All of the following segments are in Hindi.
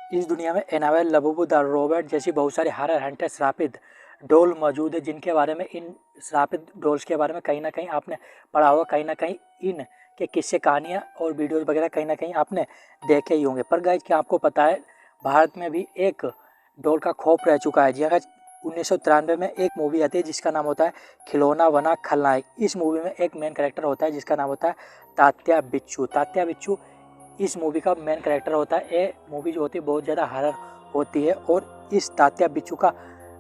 इस दुनिया में एनाबेल लबूबू द रोबोट जैसी बहुत सारी हॉरर हंटर श्रापित डॉल मौजूद है, जिनके बारे में इन श्रापित डॉल्स के बारे में कहीं ना कहीं आपने पढ़ा होगा, कहीं ना कहीं इन के किस्से कहानियाँ और वीडियोस वगैरह कहीं ना कहीं आपने देखे ही होंगे। पर गाइज, क्या आपको पता है भारत में भी एक डॉल का खौफ रह चुका है। जी गाइज, 1993 में एक मूवी आती है जिसका नाम होता है खिलौना बना खलनायक। इस मूवी में एक मेन कैरेक्टर होता है जिसका नाम होता है तात्या बिच्छू। तात्या बिच्छू इस मूवी का मेन कैरेक्टर होता है। ये मूवी जो होती है बहुत ज़्यादा हॉरर होती है और इस तात्या बिच्छू का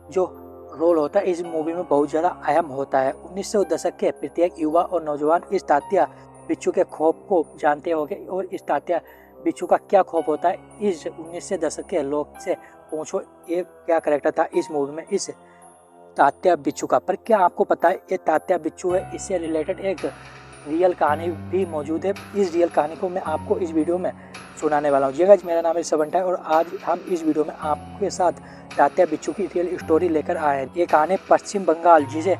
जो रोल होता है इस मूवी में बहुत ज़्यादा अहम होता है। 1900 दशक के प्रत्येक युवा और नौजवान इस तात्या बिच्छू के खौफ को जानते होंगे और इस तात्या बिच्छू का क्या खौफ होता है इस 1900 दशक के लोग से पूछो, ये क्या कैरेक्टर था इस मूवी में इस तात्या बिच्छू का। पर क्या आपको पता है ये तात्या बिच्छू है, इससे रिलेटेड एक रियल कहानी भी मौजूद है। इस रियल कहानी को मैं आपको इस वीडियो में सुनाने वाला हूँ। जी गाइस, मेरा नाम है सबंटा है और आज हम इस वीडियो में आपके साथ तात्या बिच्छू की रियल स्टोरी लेकर आए हैं। ये कहानी पश्चिम बंगाल, जिसे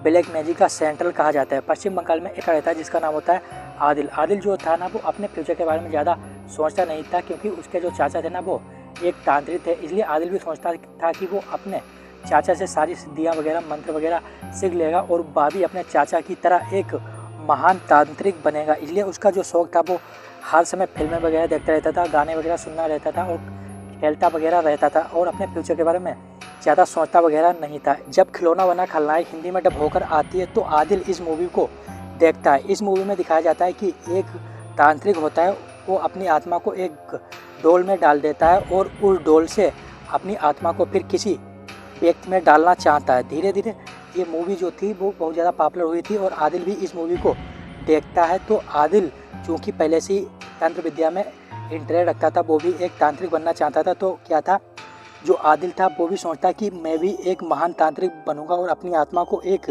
ब्लैक मैजिक का सेंट्रल कहा जाता है, पश्चिम बंगाल में एक रहता है जिसका नाम होता है आदिल। आदिल जो था ना, वो अपने फ्यूचर के बारे में ज़्यादा सोचता नहीं था, क्योंकि उसके जो चाचा थे ना वो एक तांत्रिक थे। इसलिए आदिल भी सोचता था कि वो अपने चाचा से सारी सिद्धियाँ वगैरह मंत्र वगैरह सीख लेगा और वह भी अपने चाचा की तरह एक महान तांत्रिक बनेगा। इसलिए उसका जो शौक था वो हर समय फिल्में वगैरह देखता रहता था, गाने वगैरह सुनना रहता था और खेलता वगैरह रहता था और अपने फ्यूचर के बारे में ज़्यादा सोचता वगैरह नहीं था। जब खिलौना बना खलनायक हिंदी में डब होकर आती है तो आदिल इस मूवी को देखता है। इस मूवी में दिखाया जाता है कि एक तांत्रिक होता है, वो अपनी आत्मा को एक डोल में डाल देता है और उस डोल से अपनी आत्मा को फिर किसी व्यक्ति में डालना चाहता है। धीरे धीरे ये मूवी जो थी वो बहुत ज़्यादा पॉपुलर हुई थी और आदिल भी इस मूवी को देखता है। तो आदिल चूँकि पहले से ही तंत्र विद्या में इंटरेस्ट रखता था, वो भी एक तांत्रिक बनना चाहता था। तो क्या था, जो आदिल था वो भी सोचता कि मैं भी एक महान तांत्रिक बनूंगा और अपनी आत्मा को एक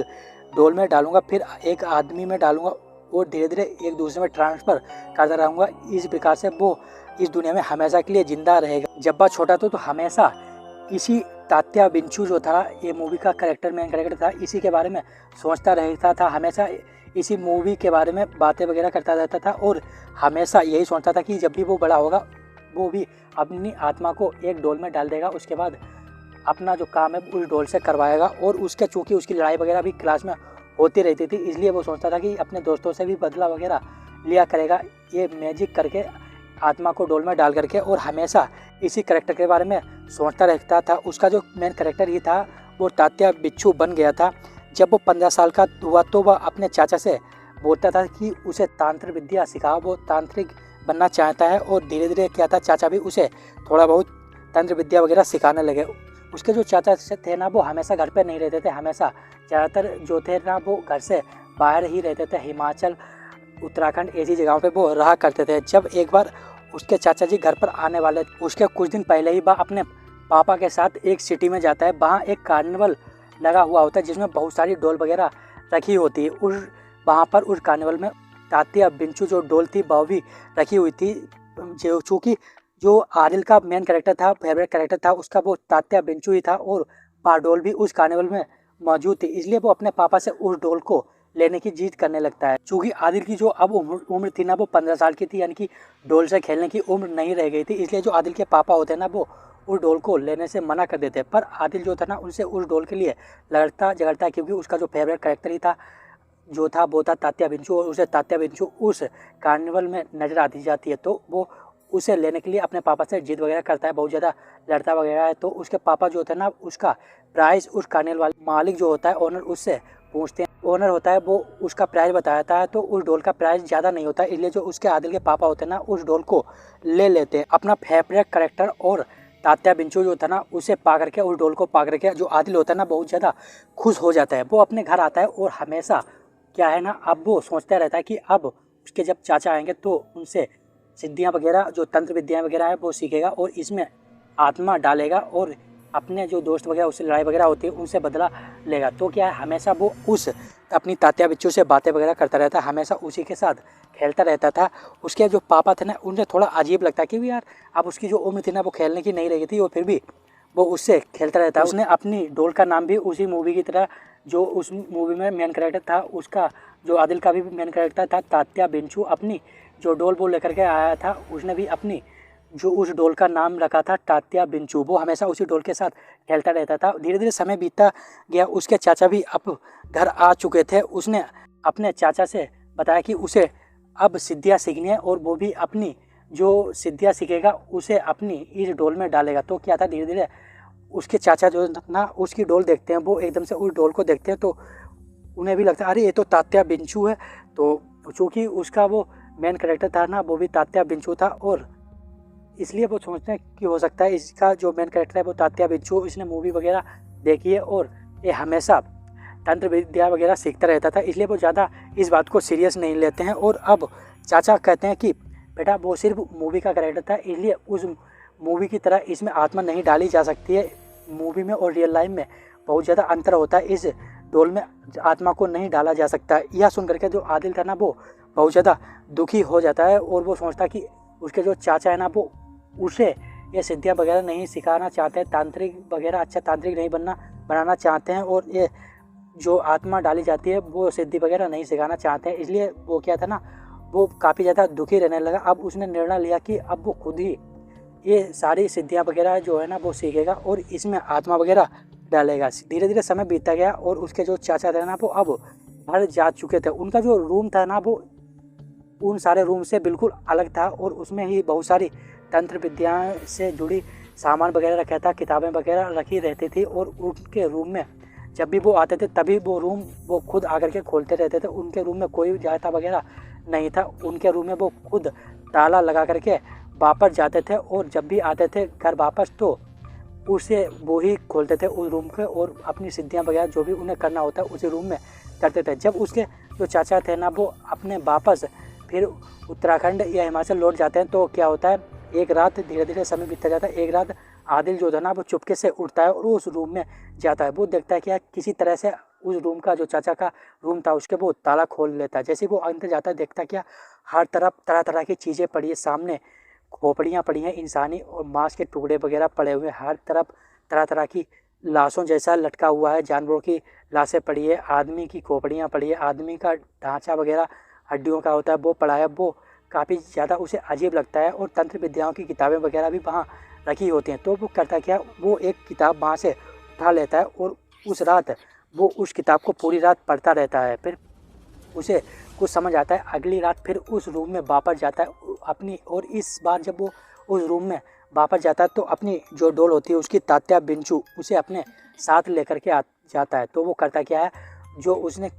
डोल में डालूंगा, फिर एक आदमी में डालूंगा और धीरे धीरे एक दूसरे में ट्रांसफ़र करता रहूँगा। इस प्रकार से वो इस दुनिया में हमेशा के लिए जिंदा रहेगा। जब वह छोटा था तो हमेशा इसी तात्या बिच्छू जो था, ये मूवी का कैरेक्टर मेन कैरेक्टर था, इसी के बारे में सोचता रहता था, हमेशा इसी मूवी के बारे में बातें वगैरह करता रहता था और हमेशा यही सोचता था कि जब भी वो बड़ा होगा वो भी अपनी आत्मा को एक डोल में डाल देगा, उसके बाद अपना जो काम है उस डोल से करवाएगा। और उसके चूँकि उसकी लड़ाई वगैरह भी क्लास में होती रहती थी, इसलिए वो सोचता था कि अपने दोस्तों से भी बदला वगैरह लिया करेगा ये मैजिक करके, आत्मा को डोल में डाल करके, और हमेशा इसी कैरेक्टर के बारे में सोचता रहता था। उसका जो मेन कैरेक्टर ही था वो तात्या बिच्छू बन गया था। जब वो 15 साल का हुआ तो वह अपने चाचा से बोलता था कि उसे तांत्रिक विद्या सिखा, वो तांत्रिक बनना चाहता है। और धीरे धीरे क्या था, चाचा भी उसे थोड़ा बहुत तंत्र विद्या वगैरह सिखाने लगे। उसके जो चाचा से थे ना, वो हमेशा घर पे नहीं रहते थे, हमेशा ज़्यादातर जो थे ना वो घर से बाहर ही रहते थे। हिमाचल, उत्तराखंड ऐसी जगहों पे वो रहा करते थे। जब एक बार उसके चाचा जी घर पर आने वाले, उसके कुछ दिन पहले ही वह अपने पापा के साथ एक सिटी में जाता है। वहाँ एक कार्निवल लगा हुआ होता है जिसमें बहुत सारी डॉल वगैरह रखी होती है। उस वहाँ पर उस कार्निवल में तात्या बिच्छू जो डॉल थी वह भी रखी हुई थी। जो चूँकि जो आदिल का मेन कैरेक्टर था, फेवरेट कैरेक्टर था उसका, वो तात्या बिच्छू ही था और वह डॉल भी उस कार्निवल में मौजूद थी। इसलिए वो अपने पापा से उस डॉल को लेने की जिद करने लगता है। चूँकि आदिल की जो अब उम्र थी ना वो 15 साल की थी, यानी कि डॉल से खेलने की उम्र नहीं रह गई थी। इसलिए जो आदिल के पापा होते हैं ना वो उस डॉल को लेने से मना कर देते। पर आदिल जो था ना उनसे उस डॉल के लिए लड़ता झगड़ता, क्योंकि उसका जो फेवरेट कैरेक्टर ही था जो था वो था तात्या बिच्छू, और उसे तात्या बिच्छू उस कार्निवल में नजर आती जाती है। तो वो उसे लेने के लिए अपने पापा से जिद वगैरह करता है, बहुत ज़्यादा लड़ता वगैरह है। तो उसके पापा जो होते हैं ना, उसका प्राइस उस कार्निवल वाले मालिक जो होता है ओनर, उससे पूछते हैं। ओनर होता है वो उसका प्राइस बताता है, तो उस डॉल का प्राइस ज़्यादा नहीं होता, इसलिए जो उसके आदिल के पापा होते हैं ना उस डॉल को ले लेते हैं। अपना फेवरेट कैरेक्टर और तात्या बिच्छू जो था ना उसे पा करके, उस डॉल को पा करके जो आदिल होता है ना बहुत ज़्यादा खुश हो जाता है। वो अपने घर आता है और हमेशा क्या है ना, अब वो सोचता रहता है कि अब उसके जब चाचा आएंगे तो उनसे सिद्धियाँ वगैरह जो तंत्र विद्याएँ वगैरह है वो सीखेगा और इसमें आत्मा डालेगा और अपने जो दोस्त वगैरह उससे लड़ाई वगैरह होती है उनसे बदला लेगा। तो क्या है, हमेशा वो उस अपनी तात्या बिच्छू से बातें वगैरह करता रहता, हमेशा उसी के साथ खेलता रहता था। उसके जो पापा थे ना उन्हें थोड़ा अजीब लगता कि यार अब उसकी जो उम्र थी ना वो खेलने की नहीं रही थी और फिर भी वो उससे खेलता रहता। उसने अपनी डॉल का नाम भी उसी मूवी की तरह, जो उस मूवी में मेन कैरेक्टर था उसका, जो आदिल का भी मेन कैरेक्टर था तात्या बिच्छू, अपनी जो डॉल वो लेकर के आया था उसने भी अपनी जो उस डोल का नाम रखा था तात्या बिंचू, वो हमेशा उसी डोल के साथ खेलता रहता था। धीरे धीरे समय बीतता गया, उसके चाचा भी अब घर आ चुके थे। उसने अपने चाचा से बताया कि उसे अब सिद्धियाँ सीखनी है और वो भी अपनी जो सिद्धियाँ सीखेगा उसे अपनी इस डोल में डालेगा। तो क्या था, धीरे धीरे उसके चाचा जो ना उसकी डोल देखते हैं, वो एकदम से उस डोल को देखते हैं तो उन्हें भी लगता है अरे ये तो तात्या बिंचू है। तो चूँकि उसका वो मेन कैरेक्टर था ना, वो भी तात्या बिंचू था, और इसलिए वो सोचते हैं कि हो सकता है इसका जो मेन कैरेक्टर है वो तात्या बिंचू, इसने मूवी वगैरह देखी है और ये हमेशा तंत्र विद्या वगैरह सीखता रहता था, इसलिए वो ज़्यादा इस बात को सीरियस नहीं लेते हैं। और अब चाचा कहते हैं कि बेटा वो सिर्फ मूवी का कैरेक्टर था, इसलिए उस मूवी की तरह इसमें आत्मा नहीं डाली जा सकती है। मूवी में और रियल लाइफ में बहुत ज़्यादा अंतर होता है, इस डोल में आत्मा को नहीं डाला जा सकता। यह सुन करके जो आदिल था ना वो बहुत ज़्यादा दुखी हो जाता है और वो सोचता कि उसके जो चाचा है ना वो उसे ये सिद्धियाँ वगैरह नहीं सिखाना चाहते हैं, तांत्रिक वगैरह अच्छा तांत्रिक नहीं बनाना चाहते हैं, और ये जो आत्मा डाली जाती है वो सिद्धि वगैरह नहीं सिखाना चाहते हैं। इसलिए वो क्या था ना, वो काफ़ी ज़्यादा दुखी रहने लगा। अब उसने निर्णय लिया कि अब वो खुद ही ये सारी सिद्धियाँ वगैरह जो है ना वो सीखेगा और इसमें आत्मा वगैरह डालेगा। धीरे धीरे समय बीतता गया और उसके जो चाचा थे ना वो अब घर जा चुके थे। उनका जो रूम था ना वो उन सारे रूम से बिल्कुल अलग था और उसमें ही बहुत सारी तंत्र विद्या से जुड़ी सामान वगैरह रखा था, किताबें वगैरह रखी रहती थी, और उनके रूम में जब भी वो आते थे तभी वो रूम वो खुद आकर के खोलते रहते थे। उनके रूम में कोई जाता वगैरह नहीं था, उनके रूम में वो खुद ताला लगा करके वापस जाते थे, और जब भी आते थे घर वापस तो उसे वो ही खोलते थे उस रूम के, और अपनी सिद्धियाँ वगैरह जो भी उन्हें करना होता है उसी रूम में करते थे। जब उसके जो चाचा थे ना वो अपने वापस फिर उत्तराखंड या हिमाचल लौट जाते हैं तो क्या होता है, एक रात धीरे धीरे समय बीतता जाता है। एक रात आदिल जो था ना वो चुपके से उठता है और उस रूम में जाता है। वो देखता है कि यार किसी तरह से उस रूम का जो चाचा का रूम था उसके वो ताला खोल लेता है। जैसे वो अंदर जाता है देखता है क्या हर तरफ तरह तरह की चीज़ें पड़ी है, सामने खोपड़ियाँ पड़ी हैं इंसानी और मांस के टुकड़े वगैरह पड़े हुए हैं, हर तरफ तरह तरह की लाशों जैसा लटका हुआ है, जानवरों की लाशें पड़ी है, आदमी की खोपड़ियाँ पड़ी है, आदमी का ढांचा वगैरह हड्डियों का होता है वो पड़ा है। वो काफ़ी ज़्यादा उसे अजीब लगता है और तंत्र विद्याओं की किताबें वगैरह भी वहाँ रखी होती हैं। तो वो करता क्या, वो एक किताब वहाँ से उठा लेता है और उस रात वो उस किताब को पूरी रात पढ़ता रहता है। फिर उसे कुछ समझ आता है, अगली रात फिर उस रूम में वापस जाता है अपनी, और इस बार जब वो उस रूम में वापस जाता है तो अपनी जो डोल होती है उसकी तात्या बिंचू उसे अपने साथ लेकर के जाता है। तो वो करता क्या है, जो उसने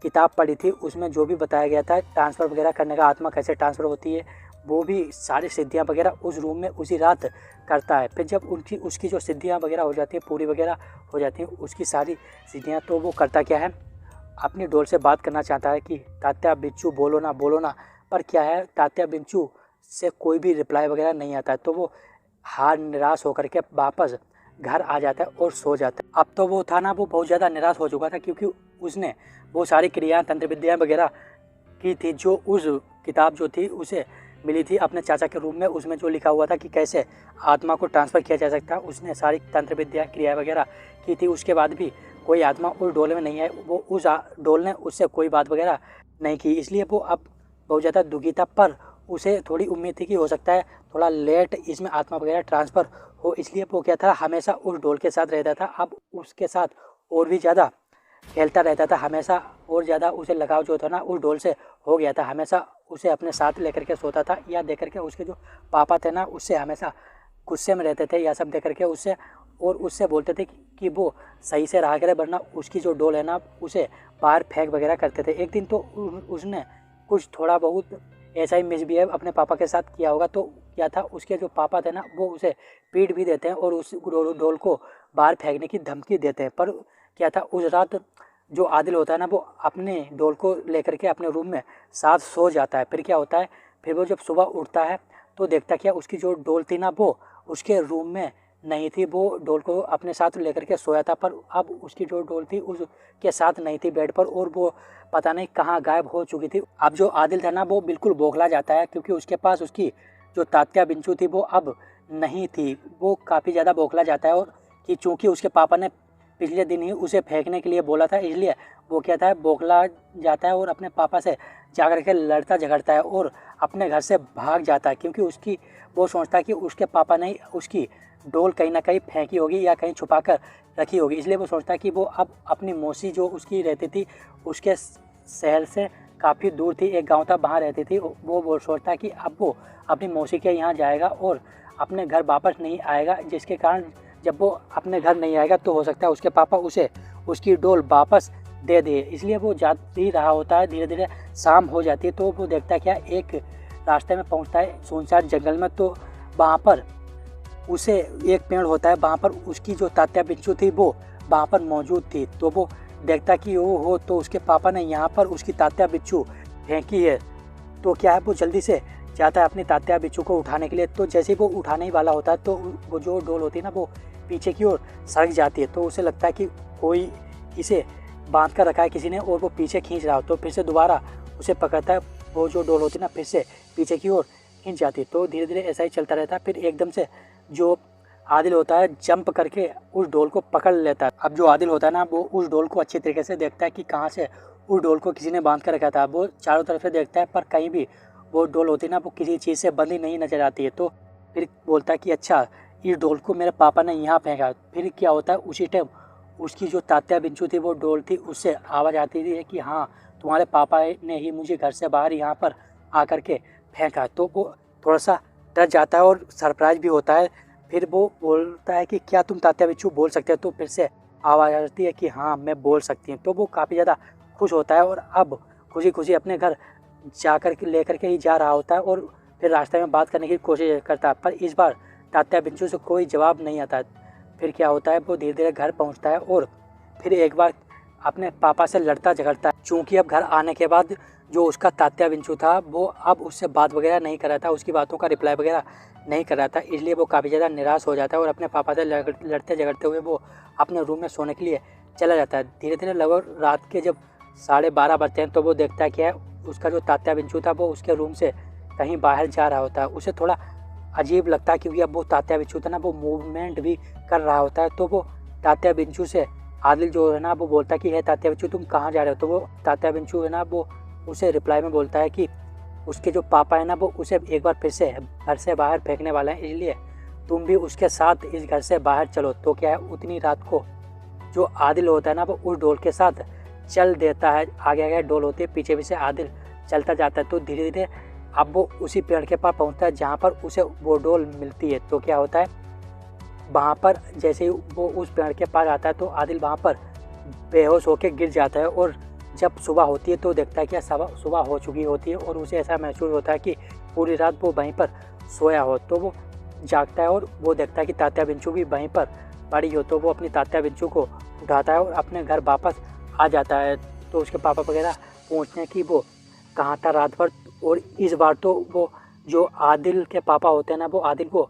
किताब पढ़ी थी उसमें जो भी बताया गया था ट्रांसफ़र वगैरह करने का, आत्मा कैसे ट्रांसफ़र होती है, वो भी सारी सिद्धियाँ वगैरह उस रूम में उसी रात करता है। फिर जब उसकी जो सिद्धियाँ वगैरह हो जाती है पूरी वगैरह हो जाती हैं उसकी सारी सिद्धियाँ, तो वो करता क्या है, अपनी डोल से बात करना चाहता है कि तात्या बिंचू बोलो ना, पर क्या है तात्या बिंचू से कोई भी रिप्लाई वगैरह नहीं आता है। तो वो हार निराश होकर के वापस घर आ जाता है और सो जाता है। अब तो वो था ना वो बहुत ज़्यादा निराश हो चुका था क्योंकि उसने वो सारी क्रियाएँ तंत्र विद्याएँ वगैरह की थी जो उस किताब जो थी उसे मिली थी अपने चाचा के रूम में, उसमें जो लिखा हुआ था कि कैसे आत्मा को ट्रांसफ़र किया जा सकता है। उसने सारी तंत्र विद्या क्रिया वगैरह की थी, उसके बाद भी कोई आत्मा उस डोल में नहीं है। वो उस डोल ने उससे कोई बात वगैरह नहीं की, इसलिए वो अब बहुत ज़्यादा दुखी था। पर उसे थोड़ी उम्मीद थी कि हो सकता है थोड़ा लेट इसमें आत्मा वगैरह ट्रांसफ़र हो, इसलिए वो क्या था हमेशा उस डोल के साथ रहता था। अब उसके साथ और भी ज़्यादा खेलता रहता था, हमेशा और ज़्यादा उसे लगाव जो था ना उस डोल से हो गया था। हमेशा उसे अपने साथ लेकर के सोता था, या देख करके उसके जो पापा थे ना उससे हमेशा गुस्से में रहते थे, या सब देख करके उससे, और उससे बोलते थे कि वो सही से रहा करे वरना उसकी जो डोल है ना उसे बाहर फेंक वगैरह करते थे। एक दिन तो उसने कुछ थोड़ा बहुत ऐसा ही मिसबिहेव अपने पापा के साथ किया होगा, तो क्या था उसके जो पापा थे ना वो उसे पीट भी देते हैं और उस डोल को बाहर फेंकने की धमकी देते हैं। पर क्या था उस रात जो आदिल होता है ना वो अपने डोल को लेकर के अपने रूम में साथ सो जाता है। फिर क्या होता है, फिर वो जब सुबह उठता है तो देखता क्या उसकी जो डोल थी ना वो उसके रूम में नहीं थी, वो डोल को अपने साथ लेकर के सोया था, पर अब उसकी जो डोल थी उसके साथ नहीं थी बेड पर, और वो पता नहीं कहाँ गायब हो चुकी थी। अब जो आदिल था ना वो बिल्कुल बौखला जाता है क्योंकि उसके पास उसकी जो तात्या बिंचू थी वो अब नहीं थी। वो काफ़ी ज़्यादा बौखला जाता है और कि चूँकि उसके पापा ने पिछले दिन ही उसे फेंकने के लिए बोला था। इसलिए वो क्या था, बौखला जाता है और अपने पापा से जाकर के लड़ता झगड़ता है और अपने घर से भाग जाता है, क्योंकि वो सोचता है कि उसके पापा ने उसकी डोल कहीं ना कहीं फेंकी होगी या कहीं छुपा कर रखी होगी। इसलिए वो सोचता है कि वो अब अपनी मौसी जो उसकी रहती थी उसके शहर से काफ़ी दूर थी, एक गांव था वहाँ रहती थी। वो सोचता है कि अब वो अपनी मौसी के यहाँ जाएगा और अपने घर वापस नहीं आएगा, जिसके कारण जब वो अपने घर नहीं आएगा तो हो सकता है उसके पापा उसे उसकी डोल वापस दे दिए। इसलिए वो जा ही रहा होता है। धीरे धीरे शाम हो जाती है तो वो देखता है क्या, एक रास्ते में पहुंचता है सुनसान जंगल में। तो वहाँ पर उसे एक पेड़ होता है, वहाँ पर उसकी जो तात्या बिच्छू थी वो वहाँ पर मौजूद थी। तो वो देखता कि ओ हो, तो उसके पापा ने यहाँ पर उसकी तात्या बिच्छू फेंकी है। तो क्या है, वो जल्दी से जाता है अपनी तात्या बिच्छू को उठाने के लिए। तो जैसे ही वो उठाने ही वाला होता है तो वो जो डोल होती है ना, वो पीछे की ओर सरक जाती है। तो उसे लगता है कि कोई इसे बांध कर रखा है किसी ने और वो पीछे खींच रहा हो। तो फिर से दोबारा उसे पकड़ता है, वो जो डोल होती है ना फिर से पीछे की ओर खींच जाती है। तो धीरे धीरे ऐसा ही चलता रहता है। फिर एकदम से जो आदिल होता है जंप करके उस डोल को पकड़ लेता है। अब जो आदिल होता है ना, वो उस डोल को अच्छी तरीके से देखता है कि कहाँ से उस डोल को किसी ने बांध कर रखा था। वो चारों तरफ से देखता है पर कहीं भी वो डोल होती है ना, वो किसी चीज़ से बंधी नहीं नजर आती है। तो फिर बोलता है कि अच्छा, इस डोल को मेरे पापा ने यहाँ फेंका। फिर क्या होता है, उसी टाइम उसकी जो तात्या बिच्छू थी वो डोल थी, उससे आवाज़ आती थी कि हाँ, तुम्हारे पापा ने ही मुझे घर से बाहर यहाँ पर आकर के फेंका। तो वो थोड़ा सा डर जाता है और सरप्राइज भी होता है। फिर वो बोलता है कि क्या तुम तात्या बिच्छू बोल सकते हो? तो फिर से आवाज़ आती है कि हाँ, मैं बोल सकती हूँ। तो वो काफ़ी ज़्यादा खुश होता है और अब खुशी खुशी अपने घर जाकर के लेकर के ही जा रहा होता है और फिर रास्ते में बात करने की कोशिश करता है, पर इस बार तात्या बिच्छू से कोई जवाब नहीं आता। फिर क्या होता है, वो धीरे धीरे घर पहुंचता है और फिर एक बार अपने पापा से लड़ता झगड़ता है। चूँकि अब घर आने के बाद जो उसका तात्या बिच्छू था वो अब उससे बात वगैरह नहीं कर रहा था, उसकी बातों का रिप्लाई वगैरह नहीं कर रहा था। इसलिए वो काफ़ी ज़्यादा निराश हो जाता है और अपने पापा से लड़ते झगड़ते हुए वो अपने रूम में सोने के लिए चला जाता है। धीरे धीरे लगभग रात के जब 12:30 बजते हैं तो वो देखता है कि उसका जो तात्या बिच्छू था वो उसके रूम से कहीं बाहर जा रहा होता है। उसे थोड़ा अजीब लगता है क्योंकि अब वो तात्या बिच्छू था ना, वो मूवमेंट भी कर रहा होता है। तो वो तात्या बिच्छू से आदिल जो है ना, वो बोलता है कि हे तात्या बिच्छू, तुम कहाँ जा रहे हो? तो वो तात्या बिच्छू है ना, वो उसे रिप्लाई में बोलता है कि उसके जो पापा है ना, वो उसे एक बार फिर से घर से बाहर फेंकने वाला है, इसलिए तुम भी उसके साथ इस घर से बाहर चलो। तो क्या है, उतनी रात को जो आदिल होता है ना, वो उस डोल के साथ चल देता है। आगे आगे डोल होती है, पीछे पीछे आदिल चलता जाता है। तो धीरे धीरे अब वो उसी पेड़ के पास पहुंचता है जहाँ पर उसे वो डोल मिलती है। तो क्या होता है, वहाँ पर जैसे ही वो उस पेड़ के पास आता है तो आदिल वहाँ पर बेहोश होकर गिर जाता है और जब सुबह होती है तो देखता है कि सुबह हो चुकी होती है और उसे ऐसा महसूस होता है कि पूरी रात वो वहीं पर सोया हो। तो वो जागता है और वो देखता है कि तात्या बिच्छू भी वहीं पर पड़ी हो। तो वो अपनी तात्या बिच्छू को उठाता है और अपने घर वापस आ जाता है। तो उसके पापा वगैरह पूछते हैं कि वो कहाँ था रात भर। और इस बार तो वो जो आदिल के पापा होते हैं ना, वो आदिल को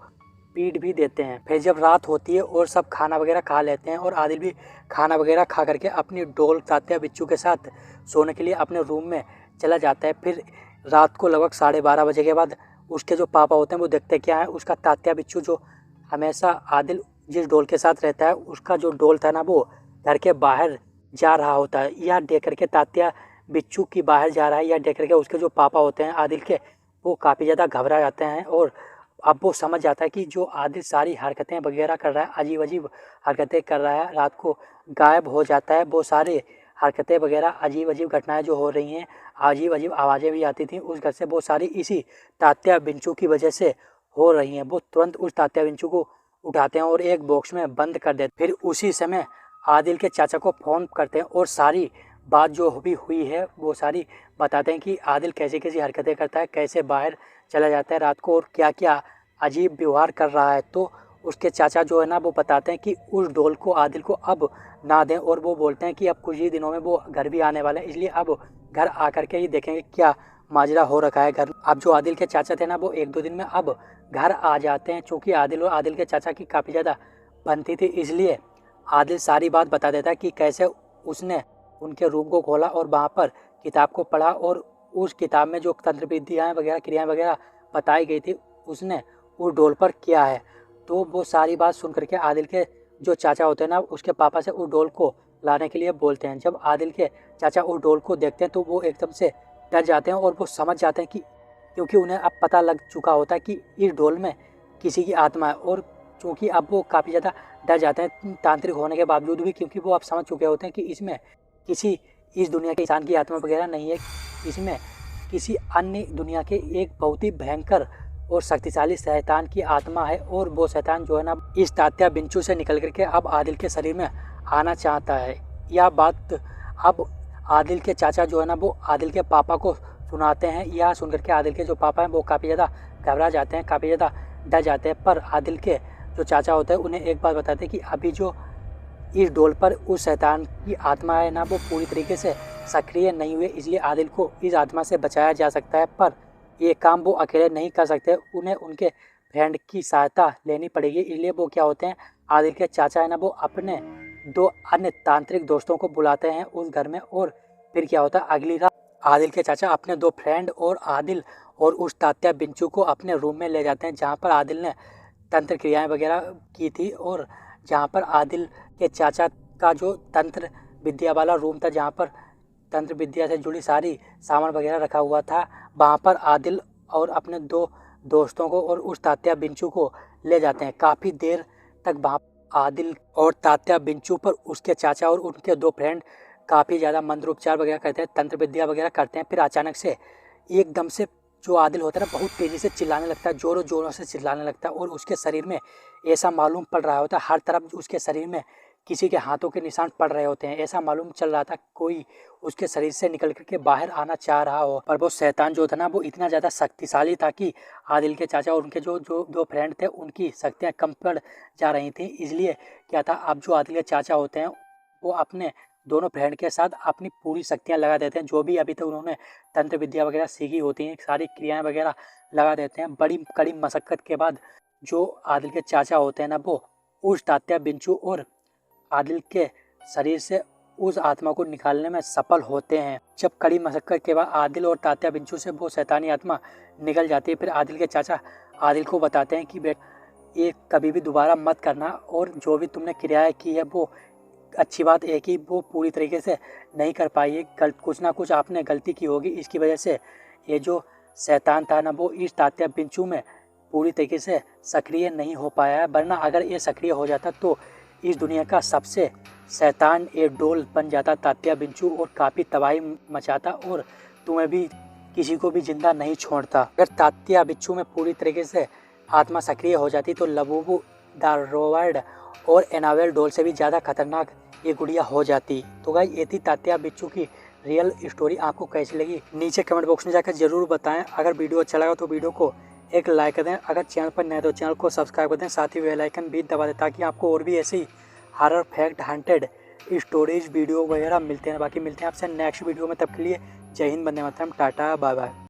पीट भी देते हैं। फिर जब रात होती है और सब खाना वगैरह खा लेते हैं और आदिल भी खाना वगैरह खा करके अपनी डोल तात्या बिच्छू के साथ सोने के लिए अपने रूम में चला जाता है। फिर रात को लगभग 12:30 बजे के बाद उसके जो पापा होते हैं वो देखते क्या है, उसका तात्या बिच्छू जो हमेशा आदिल जिस डोल के साथ रहता है, उसका जो डोल था ना, वो घर के बाहर जा रहा होता है। या देख करके तात्या बिच्छू की बाहर जा रहा है या देख करके उसके जो पापा होते हैं आदिल के, वो काफ़ी ज़्यादा घबरा जाते हैं। और अब वो समझ जाता है कि जो आदिल सारी हरकतें वगैरह कर रहा है, अजीब अजीब हरकतें कर रहा है, रात को गायब हो जाता है। वो सारे हरकतें वगैरह, अजीब अजीब घटनाएं जो हो रही हैं, अजीब अजीब आवाज़ें भी आती थी उस घर से, वो सारी इसी तात्या बिच्छू की वजह से हो रही हैं। वो तुरंत उस तात्या बिच्छू को उठाते हैं और एक बॉक्स में बंद कर देते। फिर उसी समय आदिल के चाचा को फ़ोन करते हैं और सारी बात जो भी हुई है वो सारी बताते हैं कि आदिल कैसी कैसी हरकतें करता है, कैसे बाहर चला जाता है रात को और क्या क्या अजीब व्यवहार कर रहा है। तो उसके चाचा जो है ना, वो बताते हैं कि उस डोल को आदिल को अब ना दें और वो बोलते हैं कि अब कुछ ही दिनों में वो घर भी आने वाला है, इसलिए अब घर आकर के ही देखेंगे क्या माजरा हो रखा है घर। अब जो आदिल के चाचा थे ना, वो 1-2 दिन में अब घर आ जाते हैं। चूँकि आदिल और आदिल के चाचा की काफ़ी ज़्यादा बनती थी, इसलिए आदिल सारी बात बता देता है कि कैसे उसने उनके रूम को खोला और वहाँ पर किताब को पढ़ा और उस किताब में जो तंत्र विद्याएँ वगैरह, क्रियाएँ वगैरह बताई गई थी, उसने उस डोल पर किया है। तो वो सारी बात सुन करके आदिल के जो चाचा होते हैं ना उसके पापा से उस डोल को लाने के लिए बोलते हैं। जब आदिल के चाचा उस डोल को देखते हैं तो वो एकदम से डर जाते हैं और वो समझ जाते हैं कि क्योंकि उन्हें अब पता लग चुका होता है कि इस डोल में किसी की आत्मा है। और चूँकि अब वो काफ़ी ज़्यादा डर जाते हैं तांत्रिक होने के बावजूद भी, क्योंकि वो अब समझ चुके होते हैं कि इसमें किसी इस दुनिया के इंसान की आत्मा वगैरह नहीं है, इसमें किसी अन्य दुनिया के एक बहुत ही भयंकर और शक्तिशाली शैतान की आत्मा है। और वो शैतान जो है ना इस तात्या बिंचू से निकल करके अब आदिल के शरीर में आना चाहता है। यह बात अब आदिल के चाचा जो है ना वो आदिल के पापा को सुनाते हैं। यह सुनकर के आदिल के जो पापा हैं वो काफ़ी ज़्यादा घबरा जाते हैं, काफ़ी ज़्यादा डर जाते हैं। पर आदिल के जो चाचा होते हैं उन्हें एक बात बताते हैं कि अभी जो इस डोल पर उस शैतान की आत्मा है ना वो पूरी तरीके से सक्रिय नहीं हुए, इसलिए आदिल को इस आत्मा से बचाया जा सकता है। पर ये काम वो अकेले नहीं कर सकते, उन्हें उनके फ्रेंड की सहायता लेनी पड़ेगी। इसलिए वो क्या होते हैं, आदिल के चाचा है ना वो अपने 2 अन्य तांत्रिक दोस्तों को बुलाते हैं उस घर में। और फिर क्या होता है, अगली रात आदिल के चाचा अपने 2 फ्रेंड और आदिल और उस तात्या बिंचू को अपने रूम में ले जाते हैं जहाँ पर आदिल ने तंत्र क्रियाएँ वगैरह की थी। और जहाँ पर आदिल के चाचा का जो तंत्र विद्या वाला रूम था, जहाँ पर तंत्र विद्या से जुड़ी सारी सामान वगैरह रखा हुआ था, वहाँ पर आदिल और अपने 2 दोस्तों को और उस तात्या बिंचू को ले जाते हैं। काफ़ी देर तक वहाँ आदिल और तात्या बिंचू पर उसके चाचा और उनके 2 फ्रेंड काफ़ी ज़्यादा मंत्रोपचार वगैरह करते हैं, तंत्र विद्या वगैरह करते हैं। फिर अचानक से एकदम से जो आदिल होता है ना बहुत तेज़ी से चिल्लाने लगता है, ज़ोरों ज़ोरों से चिल्लाने लगता है। और उसके शरीर में ऐसा मालूम पड़ रहा होता है, हर तरफ उसके शरीर में किसी के हाथों के निशान पड़ रहे होते हैं। ऐसा मालूम चल रहा था कोई उसके शरीर से निकल करके बाहर आना चाह रहा हो। पर वो शैतान जो था ना वो इतना ज़्यादा शक्तिशाली था कि आदिल के चाचा और उनके जो 2 फ्रेंड थे उनकी शक्तियाँ कम पड़ जा रही थी। इसलिए क्या था, अब जो आदिल के चाचा होते हैं वो अपने दोनों फ्रेंड के साथ अपनी पूरी शक्तियाँ लगा देते हैं, जो भी अभी तक उन्होंने तंत्र विद्या वगैरह सीखी होती हैं, सारी क्रियाएँ वगैरह लगा देते हैं। बड़ी कड़ी मशक्क़त के बाद जो आदिल के चाचा होते हैं ना वो उस तात्या बिंचू और आदिल के शरीर से उस आत्मा को निकालने में सफल होते हैं। जब कड़ी मशक्क़त के बाद आदिल और तात्या बिंचू से वो शैतानी आत्मा निकल जाती है, फिर आदिल के चाचा आदिल को बताते हैं कि बेटा ये कभी भी दोबारा मत करना, और जो भी तुमने क्रियाएँ की है वो अच्छी बात है कि वो पूरी तरीके से नहीं कर पाई है, कुछ ना कुछ आपने गलती की होगी, इसकी वजह से ये जो शैतान था ना वो इस तात्या बिंचू में पूरी तरीके से सक्रिय नहीं हो पाया है। वरना अगर ये सक्रिय हो जाता तो इस दुनिया का सबसे शैतान एक डोल बन जाता तात्या बिंचू, और काफ़ी तबाही मचाता और तुम्हें भी किसी को भी जिंदा नहीं छोड़ता। अगर तात्या बिंचू में पूरी तरीके से आत्मा सक्रिय हो जाती तो लबूबू द रोवर्ड और एनाबेल डोल से भी ज़्यादा खतरनाक ये गुड़िया हो जाती। तो गाइस ये थी तात्या बिंचू की रियल स्टोरी। आपको कैसी लगी नीचे कमेंट बॉक्स में जाकर ज़रूर बताएं। अगर वीडियो अच्छा लगा तो वीडियो को एक लाइक कर दें, अगर चैनल पर नए तो चैनल को सब्सक्राइब कर दें, साथ ही बेल आइकन भी दबा दें ताकि आपको और भी ऐसी horror fact haunted stories video वगैरह मिलते हैं। बाकी मिलते हैं आपसे नेक्स्ट वीडियो में, तब के लिए जय हिंद, वंदे मातरम, टाटा, बाय बाय।